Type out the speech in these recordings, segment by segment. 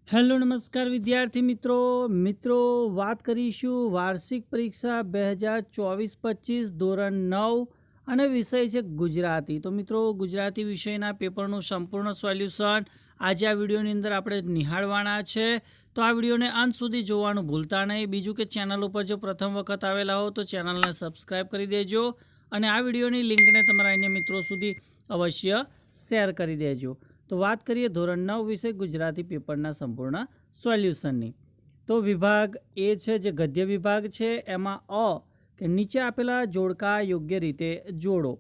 Hello નમસ્કાર વિદ્યાર્થી મિત્રો વાત કરીશું વાર્ષિક પરીક્ષા 2024-25 ધોરણ 9 અને વિષય છે ગુજરાતી। તો મિત્રો ગુજરાતી વિષયના પેપરનું સંપૂર્ણ સોલ્યુશન આજે આ વિડીયોની અંદર આપણે નિહાળવાના છે। તો આ વિડીયોને અંત સુધી જોવાનું ભૂલતા નહીં। બીજું કે ચેનલ ઉપર જો પ્રથમ વખત આવેલા હો તો ચેનલને સબસ્ક્રાઈબ કરી દેજો અને આ વિડીયોની લિંકને તમારા અન્ય મિત્રો સુધી અવશ્ય શેર કરી દેજો। તો વાત કરીએ ધોરણ 9 વિષય ગુજરાતી પેપરના સંપૂર્ણ સોલ્યુશનની। તો વિભાગ એ છે જે ગદ્ય વિભાગ છે, એમાં કે નીચે આપેલા જોડકા યોગ્ય રીતે જોડો।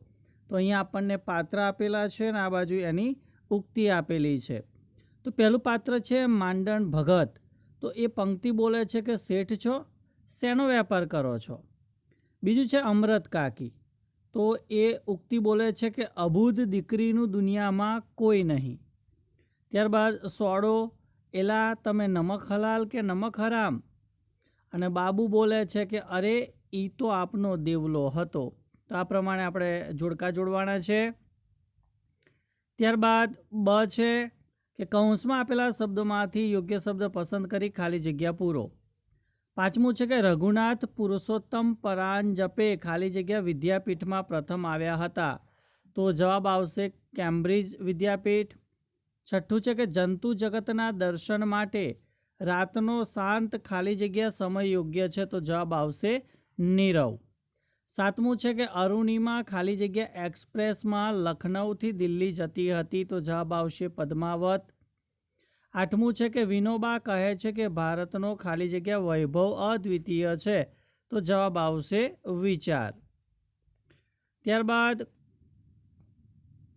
તો અહીંયા આપણને પાત્ર આપેલા છે અને આ બાજુ એની ઉક્તિ આપેલી છે। તો પહેલું પાત્ર છે માંડણ ભગત। તો એ પંક્તિ બોલે છે કે શેઠ છો, શેનો વેપાર કરો છો। બીજું છે અમરત કાકી। તો એ ઉક્તિ બોલે છે કે અબૂધ દીકરીનું દુનિયામાં કોઈ નહીં। ત્યારબાદ સોડો, એલા તમે નમક હલાલ કે નમક હરામ। અને બાબુ બોલે છે કે અરે ઈ તો આપનો દેવલો હતો। તો આ પ્રમાણે આપણે જોડકા જોડવાના છે। ત્યારબાદ બ છે કે કૌંસમાં આપેલા શબ્દોમાંથી યોગ્ય શબ્દ પસંદ કરી ખાલી જગ્યા પૂરો। પાંચમું છે કે રઘુનાથ પુરુષોત્તમ પરાંજપે ખાલી જગ્યા વિદ્યાપીઠમાં પ્રથમ આવ્યા હતા। તો જવાબ આવશે કેમ્બ્રિજ વિદ્યાપીઠ। છઠ્ઠું છે કે જંતુ જગતના દર્શન માટે રાતનો શાંત ખાલી જગ્યા સમય યોગ્ય છે। તો જવાબ આવશે નીરવ। સાતમું છે કે અરુણિમા ખાલી જગ્યા એક્સપ્રેસમાં લખનૌથી દિલ્હી જતી હતી। તો જવાબ આવશે પદ્માવત। આઠમું છે કે વિનોબા કહે છે કે ભારતનો ખાલી જગ્યા વૈભવ અદ્વિતીય છે। તો જવાબ આવશે વિચાર। ત્યારબાદ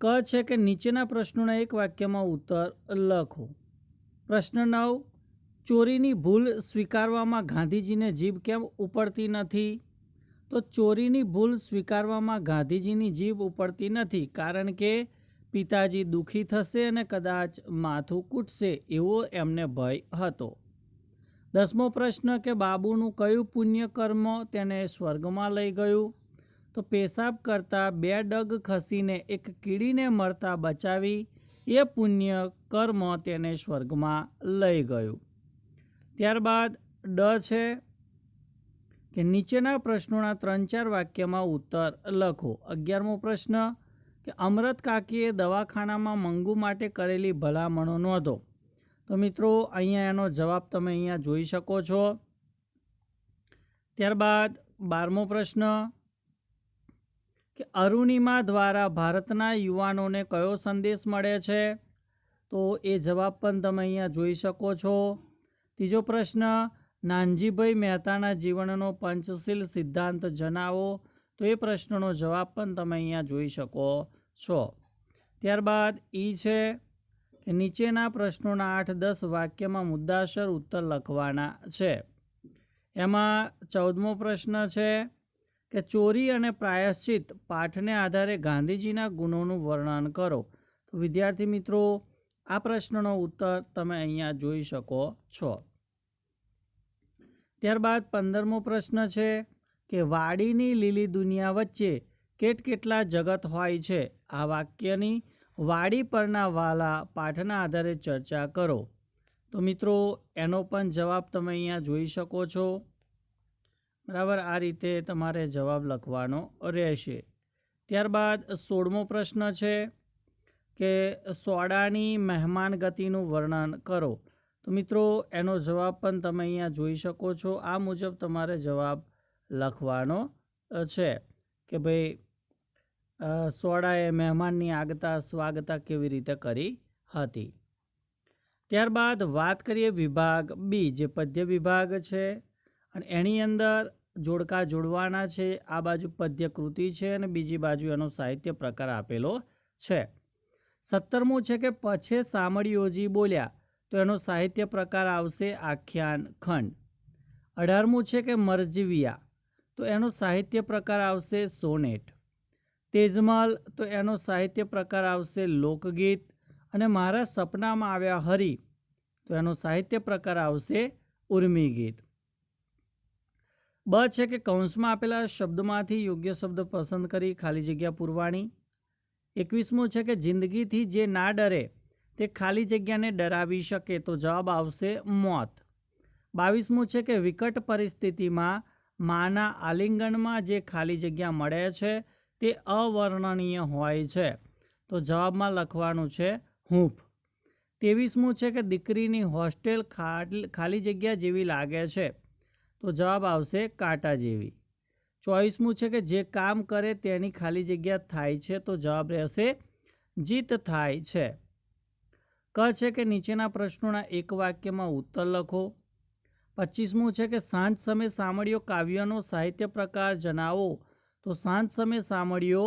ક છે કે નીચેના પ્રશ્નોના એક વાક્યમાં ઉત્તર લખો। પ્રશ્ન 9, ચોરીની ભૂલ સ્વીકારવામાં ગાંધીજીને જીભ કેમ ઉપડતી નથી। તો ચોરીની ભૂલ સ્વીકારવામાં ગાંધીજીની જીભ ઉપડતી નથી કારણ કે પિતાજી દુઃખી થશે અને કદાચ માથું કૂટશે એવો એમને ભય હતો। 10મો પ્રશ્ન કે બાબુનું કયું પુણ્ય કર્મ તેને સ્વર્ગમાં લઈ ગયું। તો પેશાબ કરતા 2 ડગ ખસીને એક કીડીને મરતા બચાવી એ પુણ્ય કર્મ તેને સ્વર્ગમાં લઈ ગયું। ત્યારબાદ ડ છે કે નીચેના પ્રશ્નોના 3-4 વાક્યમાં ઉત્તર લખો। 11મો પ્રશ્ન કે અમરત કાકીએ દવાખાનામાં મંગુ માટે કરેલી ભલામણો નોંધો। તો મિત્રો અહીંયા એનો જવાબ તમે અહીંયા જોઈ શકો છો। ત્યારબાદ 12મો પ્રશ્ન કે અરુણિમા દ્વારા ભારતના યુવાનોને કયો સંદેશ મળે છે। તો એ જવાબ પણ તમે અહીંયા જોઈ શકો છો। ત્રીજો પ્રશ્ન નાનજીભાઈ મહેતાના જીવનનો પંચશીલ સિદ્ધાંત જણાવો। તો એ પ્રશ્નનો જવાબ પણ તમે અહીંયા જોઈ શકો છો। ત્યારબાદ ઈ છે કે નીચેના પ્રશ્નોના 8-10 વાક્યમાં મુદ્દાસર ઉત્તર લખવાના છે। એમાં 14મો પ્રશ્ન છે કે ચોરી અને પ્રાયશ્ચિત પાઠને આધારે ગાંધીજીના ગુણોનું વર્ણન કરો। તો વિદ્યાર્થી મિત્રો આ પ્રશ્નનો ઉત્તર તમે અહીંયા જોઈ શકો છો। ત્યારબાદ 15મો પ્રશ્ન છે કે વાડીની લીલી દુનિયા વચ્ચે કેટલા જગત હોય છે। આ વાક્યની વાડી પરના વાલા પાઠના આધારે ચર્ચા કરો। તો મિત્રો એનો પણ જવાબ તમે અહીંયા જોઈ શકો છો। બરાબર, આ રીતે તમારે જવાબ લખવાનો રહેશે। ત્યારબાદ 16મો પ્રશ્ન છે કે સોડાની મહેમાન ગતિનું વર્ણન કરો। તો મિત્રો એનો જવાબ પણ તમે અહીંયા જોઈ શકો છો। આ મુજબ તમારે જવાબ લખવાનો છે કે ભાઈ સોડાએ મહેમાનની આગતા સ્વાગતા કેવી રીતે કરી હતી। ત્યારબાદ વાત કરીએ વિભાગ બી જે પદ્ય વિભાગ છે અને એની અંદર જોડકા જોડવાના છે। આ બાજુ પદ્ય કૃતિ છે અને બીજી બાજુ એનો સાહિત્ય પ્રકાર આપેલો છે। 17મું છે કે પછે સામળિયોજી બોલ્યા। તો એનો સાહિત્ય પ્રકાર આવશે આખ્યાન ખંડ। 18મું છે કે મરજીવિયા। તો એનો સાહિત્ય પ્રકાર આવશે સોનેટ। તેજમલ તો એનો સાહિત્ય પ્રકાર આવશે લોકગીત। અને મારા સપનામાં આવ્યા હરી તો એનો સાહિત્ય પ્રકાર આવશે ઉર્મી ગીત। બ છે કે કૌંસમાં આપેલા શબ્દોમાંથી યોગ્ય શબ્દ પસંદ કરી ખાલી જગ્યા પૂરવાની। 21મું છે કે જિંદગીથી જે ના ડરે તે ખાલી જગ્યાને ડરાવી શકે? તો જવાબ આવશે મોત. 22મું છે કે વિકટ પરિસ્થિતિમાં માના આલિંગનમાં જે ખાલી જગ્યા મળે છે તે અવર્ણનીય હોય છે. તો જવાબમાં લખવાનું છે હૂંફ. 23મું છે કે દીકરીની હોસ્ટેલ ખાલી જગ્યા જેવી લાગે છે. તો જવાબ આવશે કાંટા જેવી. 24મું છે કે જે કામ કરે તેની ખાલી જગ્યા થાય છે. તો જવાબ રહેશે જીત થાય છે. ક છે કે નીચેના પ્રશ્નોના એક વાક્યમાં ઉત્તર લખો. 25મું છે કે સાંજ સમય સામળીઓ કાવ્યનો સાહિત્ય પ્રકાર જણાવો. તો સાંજ સમય સામળીઓ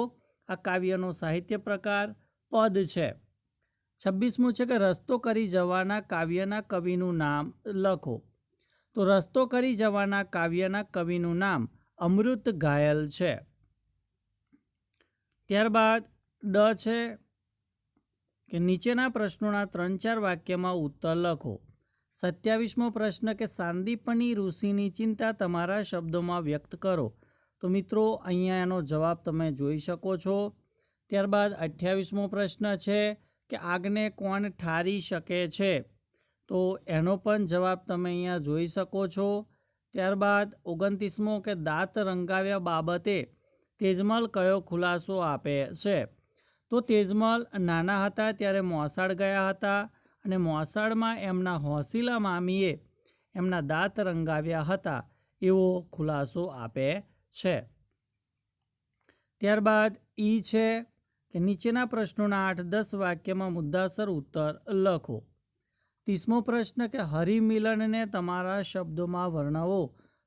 આ કાવ્યનો સાહિત્ય પ્રકાર પદ છે. 26મું છે કે રસ્તો કરી જવાના કાવ્યના કવિનું નામ લખો. તો રસ્તો કરી જવાના કાવ્યના કવિનું નામ અમૃત ઘાયલ છે. ત્યારબાદ ડ છે કે નીચેના પ્રશ્નોના 3-4 વાક્યમાં ઉત્તર લખો. 27મો પ્રશ્ન કે સાંદીપની ઋષિની ચિંતા તમારા શબ્દોમાં વ્યક્ત કરો. તો મિત્રો અહીંયા એનો જવાબ તમે જોઈ શકો છો. ત્યારબાદ 28મો પ્રશ્ન છે કે આગને કોણ ઠારી શકે છે? તો એનો પણ જવાબ તમે અહીંયા જોઈ શકો છો. ત્યારબાદ 29મો કે દાંત રંગાવ્યા બાબતે તેજમલ કયો ખુલાસો આપે છે? તો તેજમલ નાના હતા ત્યારે મોસાળ ગયા હતા અને મોસાળમાં એમના હોસીલા મામીએ એમના દાંત રંગાવ્યા હતા એવો ખુલાસો આપે છે. ત્યારબાદ ઈ છે કે નીચેના પ્રશ્નોના 8-10 વાક્યમાં મુદ્દાસર ઉત્તર લખો. 30મો પ્રશ્ન કે હરિમિલનને તમારા શબ્દોમાં વર્ણવો.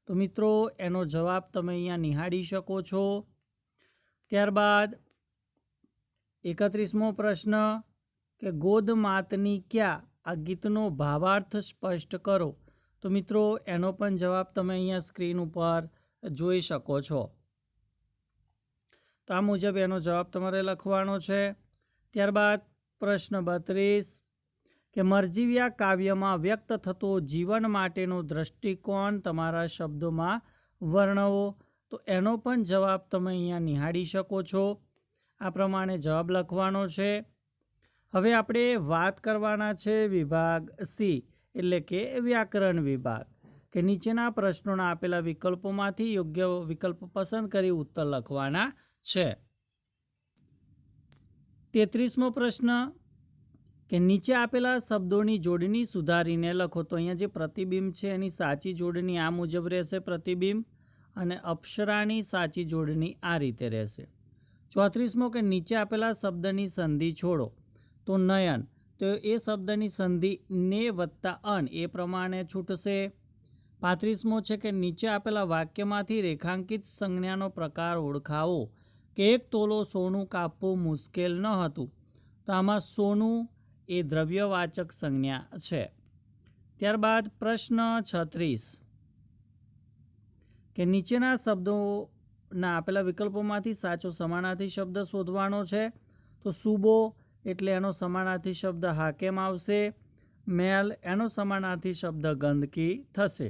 તો મિત્રો એનો જવાબ તમે અહીંયા નિહાળી શકો છો. ત્યારબાદ 31મો પ્રશ્ન કે ગોદ માતની ક્યાં આ ગીતનો ભાવાર્થ સ્પષ્ટ કરો. તો મિત્રો એનો પણ જવાબ તમે અહીંયા સ્ક્રીન ઉપર જોઈ શકો છો. તો આ મુજબ એનો જવાબ તમારે લખવાનો છે. ત્યારબાદ પ્રશ્ન 32 કે મરજીવ્યા કાવ્યમાં વ્યક્ત થતો જીવન માટેનો દ્રષ્ટિકોણ તમારા શબ્દોમાં વર્ણવો. તો એનો પણ જવાબ તમે અહીંયા નિહાળી શકો છો. આ પ્રમાણે જવાબ લખવાનો છે. હવે આપણે વાત કરવાના છે વિભાગ સી એટલે કે વ્યાકરણ વિભાગ કે નીચેના પ્રશ્નોના આપેલા વિકલ્પોમાંથી યોગ્ય વિકલ્પ પસંદ કરી ઉત્તર લખવાના છે. 33મો પ્રશ્ન કે નીચે આપેલા શબ્દોની જોડણી સુધારીને લખો. તો અહીંયા જે પ્રતિબિંબ છે એની સાચી જોડણી આ મુજબ રહેશે પ્રતિબિંબ, અને અપ્સરાની સાચી જોડણી આ રીતે રહેશે. 34મો કે નીચે આપેલા શબ્દની સંધિ છોડો. તો નયન, તો એ શબ્દની સંધિ ને વત્તા અન એ પ્રમાણે છૂટશે. 35મો છે કે નીચે આપેલા વાક્યમાંથી રેખાંકિત સંજ્ઞાનો પ્રકાર ઓળખાવો. કે 1 તોલો સોનું કાપવું મુશ્કેલ ન હતું. તો આમાં સોનું એ દ્રવ્યવાચક સંજ્ઞા છે. ત્યારબાદ પ્રશ્ન 36 કે નીચેના શબ્દોના આપેલા વિકલ્પોમાંથી સાચો સમાનાર્થી શબ્દ શોધવાનો છે. તો સુબો એટલે એનો સમાનાર્થી શબ્દ હાકેમ આવશે. મેલ એનો સમાનાર્થી શબ્દ ગંદકી થશે.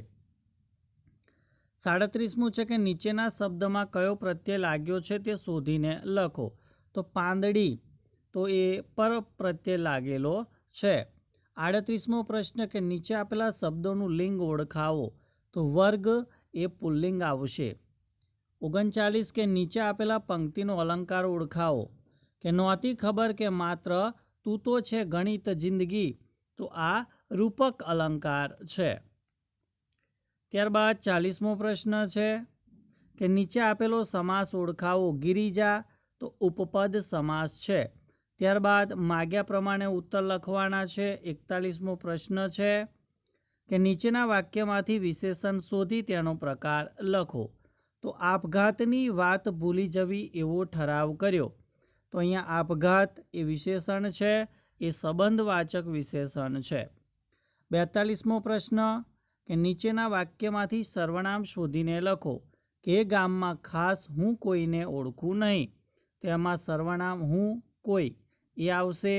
37મું છે કે નીચેના શબ્દમાં કયો પ્રત્યય લાગ્યો છે તે શોધીને લખો. તો પાંદડી, તો એ પર પ્રત્યય લાગેલો છે. 38મો પ્રશ્ન કે નીચે આપેલા શબ્દોનું લિંગ ઓળખાવો. તો વર્ગ એ પુલ્લિંગ આવશે. 39 કે નીચે આપેલા પંક્તિનો અલંકાર ઓળખાવો. કે નહોતી ખબર કે માત્ર તું તો છે ગણિત જિંદગી. તો આ રૂપક અલંકાર છે. ત્યારબાદ 40મો પ્રશ્ન છે કે નીચે આપેલો સમાસ ઓળખાવો. ગિરિજા, તો ઉપપદ સમાસ છે. ત્યારબાદ માગ્યા પ્રમાણે ઉત્તર લખવાના છે. 41મો પ્રશ્ન છે કે નીચેના વાક્યમાંથી વિશેષણ શોધી તેનો પ્રકાર લખો. તો આપઘાતની વાત ભૂલી જવી એવો ઠરાવ કર્યો. તો અહીંયા આપઘાત એ વિશેષણ છે, એ સંબંધવાચક વિશેષણ છે. 42મો પ્રશ્ન કે નીચેના વાક્યમાંથી સર્વનામ શોધીને લખો. કે ગામમાં ખાસ હું કોઈને ઓળખું નહીં. તેમાં સર્વનામ હું કોઈ એ આવશે.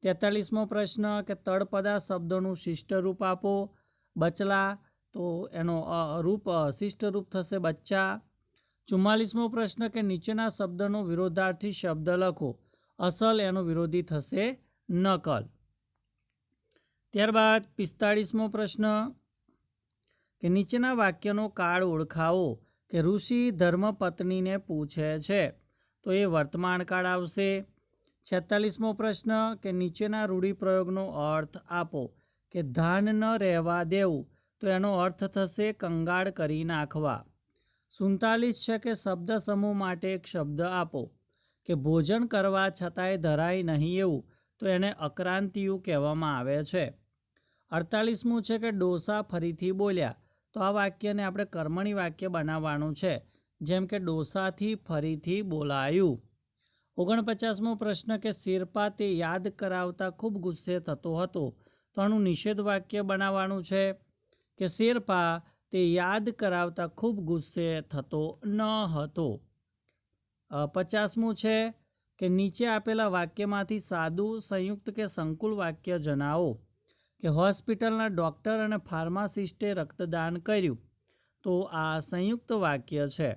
43મો પ્રશ્ન કે તળપદા શબ્દોનું શિષ્ટ રૂપ આપો. બચલા, તો એનો રૂપ શિષ્ટ રૂપ થશે બચ્ચા. 44મો પ્રશ્ન કે નીચેના શબ્દનો વિરોધાર્થી શબ્દ લખો. અસલ એનો વિરોધી થશે નકલ. ત્યારબાદ 45મો પ્રશ્ન કે નીચેના વાક્યનો કાળ ઓળખાવો કે ઋષિ ધર્મપત્નીને પૂછે છે, તો એ વર્તમાન કાળ આવશે. 46મો પ્રશ્ન કે નીચેના રૂઢિપ્રયોગનો અર્થ આપો કે ધાન ન રહેવા દેવું, તો એનો અર્થ થશે કંગાળ કરી નાખવા. 47 છે કે શબ્દ સમૂહ માટે એક શબ્દ આપો કે ભોજન કરવા છતાંય ધરાય નહીં એવું, તો એને અક્રાંતિયું કહેવામાં આવે છે. 48મું છે કે ડોસા ફરીથી બોલ્યા, તો આ વાક્યને આપણે કર્મણી વાક્ય બનાવવાનું છે, જેમ કે ડોસાથી ફરીથી બોલાયું. 49મો પ્રશ્ન કે શેરપા તે યાદ કરાવતા ખૂબ ગુસ્સે થતો હતો, તો આનું નિષેધ વાક્ય બનાવવાનું છે કે શેરપા તે યાદ કરાવતા ખૂબ ગુસ્સે થતો ન હતો. 50મું છે કે નીચે આપેલા વાક્યમાંથી સાદું, સંયુક્ત કે સંકુલ વાક્ય જણાવો કે હોસ્પિટલના ડૉક્ટર અને ફાર્માસિસ્ટે રક્તદાન કર્યું, તો આ સંયુક્ત વાક્ય છે.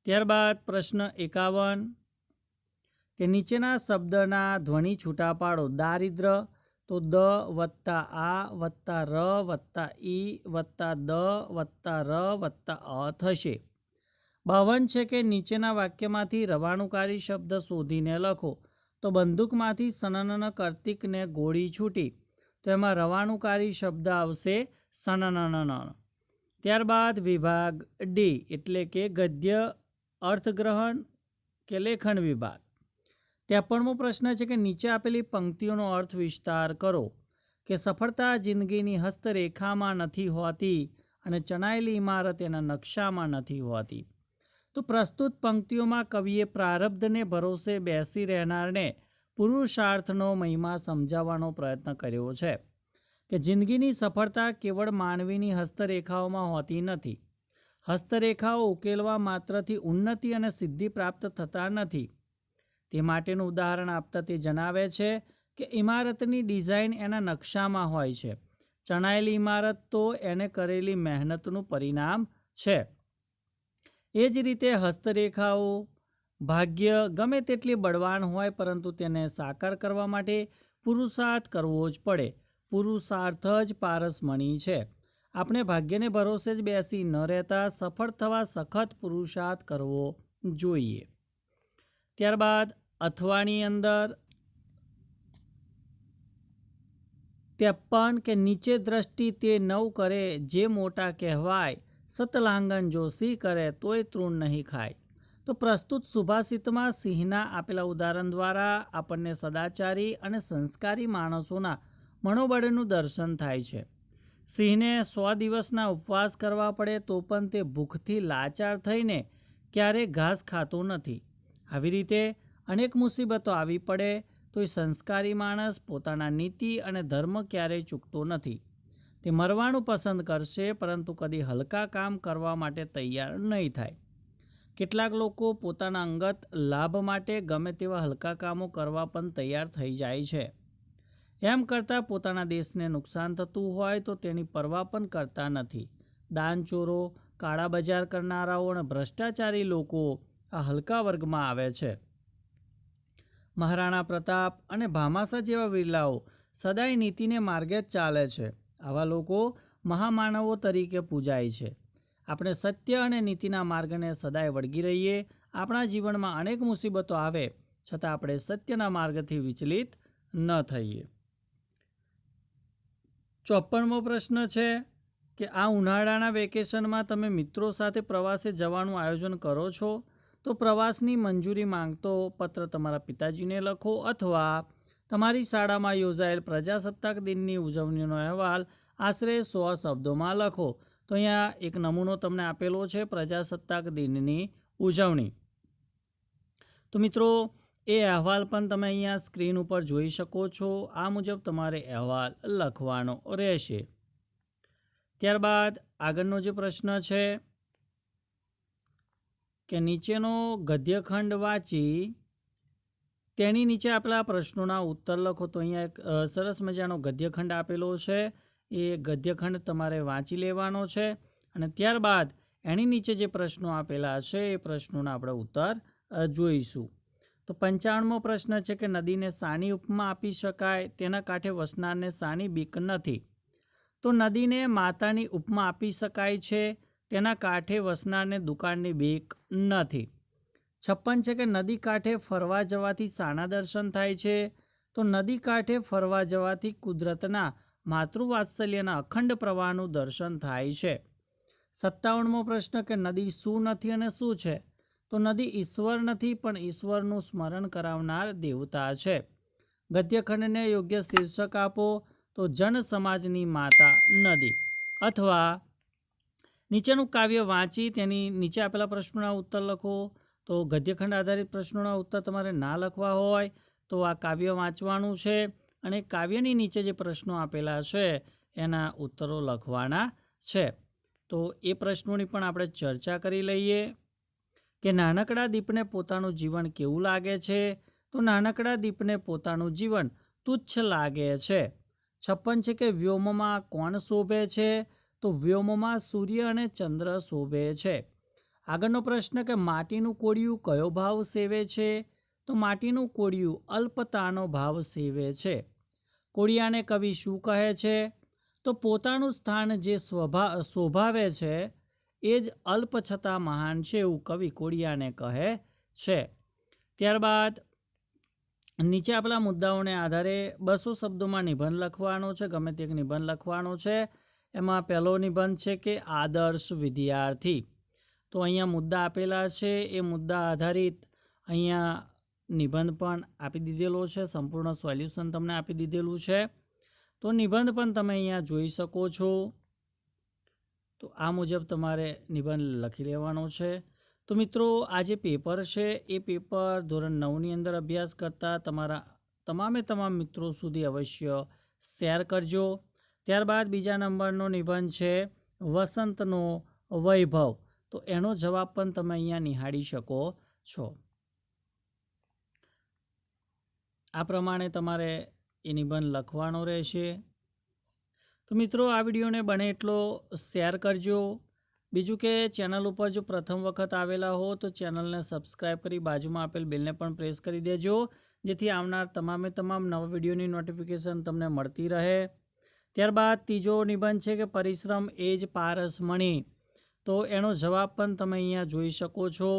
ત્યારબાદ પ્રશ્ન 51 કે નીચેના શબ્દના ધ્વનિ છૂટા પાડો. દારિદ્ર, તો દ વત્તા આ વત્તા ર વત્તા ઈ વત્તા દ વત્તા ર વત્તા અ થશે. 52 છે કે નીચેના વાક્યમાંથી રવાણુકારી શબ્દ શોધીને લખો, તો બંદૂકમાંથી સનનન કાર્તિકને ગોળી છૂટી, તો એમાં રવાણુકારી શબ્દ આવશે સનનન. ત્યારબાદ વિભાગ ડી એટલે કે ગદ્ય અર્થગ્રહણ કે લેખન વિભાગ. 53મો પ્રશ્ન છે કે નીચે આપેલી પંક્તિઓનો અર્થ વિસ્તાર કરો કે સફળતા જિંદગીની હસ્તરેખામાં નથી હોતી અને ચણાયેલી ઇમારત એના નકશામાં નથી હોતી. તો પ્રસ્તુત પંક્તિઓમાં કવિએ પ્રારબ્ધને ભરોસે બેસી રહેનારને પુરુષાર્થનો મહિમા સમજાવવાનો પ્રયત્ન કર્યો છે કે જિંદગીની સફળતા કેવળ માનવીની હસ્તરેખાઓમાં હોતી નથી. હસ્તરેખાઓ ઉકેલવા માત્રથી ઉન્નતિ અને સિદ્ધિ પ્રાપ્ત થતા નથી. તે માટેનું ઉદાહરણ આપતા તે જણાવે છે કે ઇમારતની ડિઝાઇન એના નકશામાં હોય છે, ચણાયેલી ઇમારત તો એને કરેલી મહેનતનું પરિણામ છે. એ જ રીતે હસ્તરેખાઓ, ભાગ્ય ગમે તેટલી બળવાન હોય, પરંતુ તેને સાકાર કરવા માટે પુરુષાર્થ કરવો જ પડે. પુરુષાર્થ જ પારસમણી છે. આપણે ભાગ્યને ભરોસે જ બેસી ન રહેતા સફળ થવા સખત પુરુષાર્થ કરવો જોઈએ. ત્યારબાદ અથવાની અંદર 53 કે નીચે દ્રષ્ટિ તે નવ કરે જે મોટા કહેવાય, સતલાંગન જો સિંહ કરે તોય તૃણ નહીં ખાય. તો પ્રસ્તુત સુભાષિતમાં સિંહના આપેલા ઉદાહરણ દ્વારા આપણને સદાચારી અને સંસ્કારી માણસોના મનોબળનું દર્શન થાય છે. સિંહને 100 દિવસના ઉપવાસ કરવા પડે તો પણ તે ભૂખથી લાચાર થઈને ક્યારેય ઘાસ ખાતો નથી. આવી રીતે અનેક મુસીબતો આવી પડે તો એ સંસ્કારી માણસ પોતાના નીતિ અને ધર્મ ક્યારેય ચૂકતો નથી. તે મરવાનું પસંદ કરશે, પરંતુ કદી હલકા કામ કરવા માટે તૈયાર નહીં થાય. કેટલાક લોકો પોતાના અંગત લાભ માટે ગમે તેવા હલકા કામો કરવા પણ તૈયાર થઈ જાય છે. એમ કરતાં પોતાના દેશને નુકસાન થતું હોય તો તેની પરવા પણ કરતા નથી. દાનચોરો, કાળા બજાર કરનારાઓ અને ભ્રષ્ટાચારી લોકો આ હલકા વર્ગમાં આવે છે. મહારાણા પ્રતાપ અને ભામાસા જેવા વિરલાઓ સદાય નીતિને માર્ગે જ ચાલે છે. આવા લોકો મહામાનવો તરીકે પૂજાય છે. આપણે સત્ય અને નીતિના માર્ગને સદાય વળગી રહીએ. આપણા જીવનમાં અનેક મુસીબતો આવે છતાં આપણે સત્યના માર્ગથી વિચલિત ન થઈએ. 54મો પ્રશ્ન છે કે આ ઉનાળાના વેકેશનમાં તમે મિત્રો સાથે પ્રવાસે જવાનું આયોજન કરો છો, તો પ્રવાસની મંજૂરી માંગતો પત્ર તમારા પિતાજીને લખો અથવા તમારી શાળામાં યોજાયેલ પ્રજાસત્તાક દિનની ઉજવણીનો અહેવાલ આશરે 100 શબ્દોમાં લખો. તો અહીંયા એક નમૂનો તમને આપેલો છે પ્રજાસત્તાક દિનની ઉજવણી. તો મિત્રો એ અહેવાલ પણ તમે અહીંયા સ્ક્રીન ઉપર જોઈ શકો છો. આ મુજબ તમારે અહેવાલ લખવાનો રહેશે. ત્યારબાદ આગળનો જે પ્રશ્ન છે કે નીચેનો ગદ્યખંડ વાંચી તેની નીચે આપેલા પ્રશ્નોના ઉત્તર લખો. તો અહીંયા એક સરસ મજાનો ગદ્યખંડ આપેલો છે. એ ગદ્યખંડ તમારે વાંચી લેવાનો છે અને ત્યારબાદ એની નીચે જે પ્રશ્નો આપેલા છે એ પ્રશ્નોના આપણે ઉત્તર જોઈશું. તો 55મો પ્રશ્ન છે કે નદીને શાની ઉપમા આપી શકાય? તેના કાંઠે વસનારને શાની બીક નથી? તો નદીને માતાની ઉપમા આપી શકાય છે, તેના કાંઠે વસનારને દુકાળની બીક નથી. 56 છે કે નદી કાંઠે ફરવા જવાથી શાના દર્શન થાય છે? તો નદી કાંઠે ફરવા જવાથી કુદરતના માતૃવાત્સલ્યના અખંડ પ્રવાહનું દર્શન થાય છે. 57મો પ્રશ્ન કે નદી શું નથી અને શું છે? તો નદી ઈશ્વર નથી, પણ ઈશ્વરનું સ્મરણ કરાવનાર દેવતા છે. ગદ્યખંડને યોગ્ય શીર્ષક આપો. તો જન સમાજની માતા નદી. અથવા નીચેનું કાવ્ય વાંચી તેની નીચે આપેલા પ્રશ્નોના ઉત્તર લખો. તો ગદ્યખંડ આધારિત પ્રશ્નોના ઉત્તર તમારે ના લખવા હોય તો આ કાવ્ય વાંચવાનું છે અને કાવ્યની નીચે જે પ્રશ્નો આપેલા છે એના ઉત્તરો લખવાના છે. તો એ પ્રશ્નોની પણ આપણે ચર્ચા કરી લઈએ કે નાનકડા દીપને પોતાનું જીવન કેવું લાગે છે? તો નાનકડા દીપને પોતાનું જીવન તુચ્છ લાગે છે. 56 છે કે વ્યોમમાં કોણ શોભે છે? તો વ્યોમમાં સૂર્ય અને ચંદ્ર શોભે છે. આગળનો પ્રશ્ન કે માટીનું કોળિયું કયો ભાવ સેવે છે? તો માટીનું કોળિયું અલ્પતાનો ભાવ સેવે છે. કોળિયાને કવિ શું કહે છે? તો પોતાનું સ્થાન જે શોભાવે છે એ જ અલ્પ છતાં મહાન છે, એવું કવિ કોળિયાને કહે છે. ત્યારબાદ નીચે આપેલા મુદ્દાઓને આધારે 200 શબ્દોમાં નિબંધ લખવાનો છે. ગમે તે એક નિબંધ લખવાનો છે. એમાં પહેલો નિબંધ છે કે આદર્શ વિદ્યાર્થી. તો અહીંયા મુદ્દા આપેલા છે, એ મુદ્દા આધારિત અહીંયા નિબંધ પણ આપી દીધેલો છે. સંપૂર્ણ સોલ્યુશન તમને આપી દીધેલું છે. તો નિબંધ પણ તમે અહીંયા જોઈ શકો છો. તો આ મુજબ તમારે નિબંધ લખી લેવાનો છે. તો મિત્રો આ જે પેપર છે એ પેપર ધોરણ 9ની અંદર અભ્યાસ કરતા તમારા તમામ મિત્રો સુધી અવશ્ય શેર કરજો. ત્યારબાદ બીજા નંબરનો નિબંધ છે વસંતનો વૈભવ. તો એનો જવાબ પણ તમે અહીંયા નિહાળી શકો છો. આ પ્રમાણે તમારે એ નિબંધ લખવાનો રહેશે. તો મિત્રો આ વિડીયોને બને એટલો શેર કરજો. બીજું કે ચેનલ ઉપર જો પ્રથમ વખત આવેલા હો તો ચેનલને સબસ્ક્રાઈબ કરી બાજુમાં આપેલ બેલને પણ પ્રેસ કરી દેજો, જેથી આવનાર તમામ નવા વિડીયોની નોટિફિકેશન તમને મળતી રહે. ત્યારબાદ ત્રીજો નિબંધ છે કે પરિશ્રમ એ જ પારસમણી. તો એનો જવાબ પણ તમે અહીંયા જોઈ શકો છો.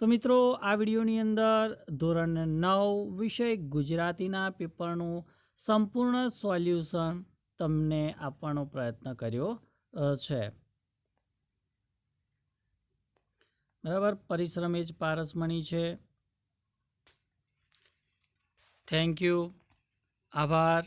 તો મિત્રો આ વિડીયોની અંદર ધોરણ 9 વિષય ગુજરાતીના પેપરનું સંપૂર્ણ સોલ્યુશન તમને આપવાનો પ્રયત્ન કર્યો છે. બરાબર, પરિશ્રમ એ જ પારસમણી છે. થેન્ક યુ, આભાર.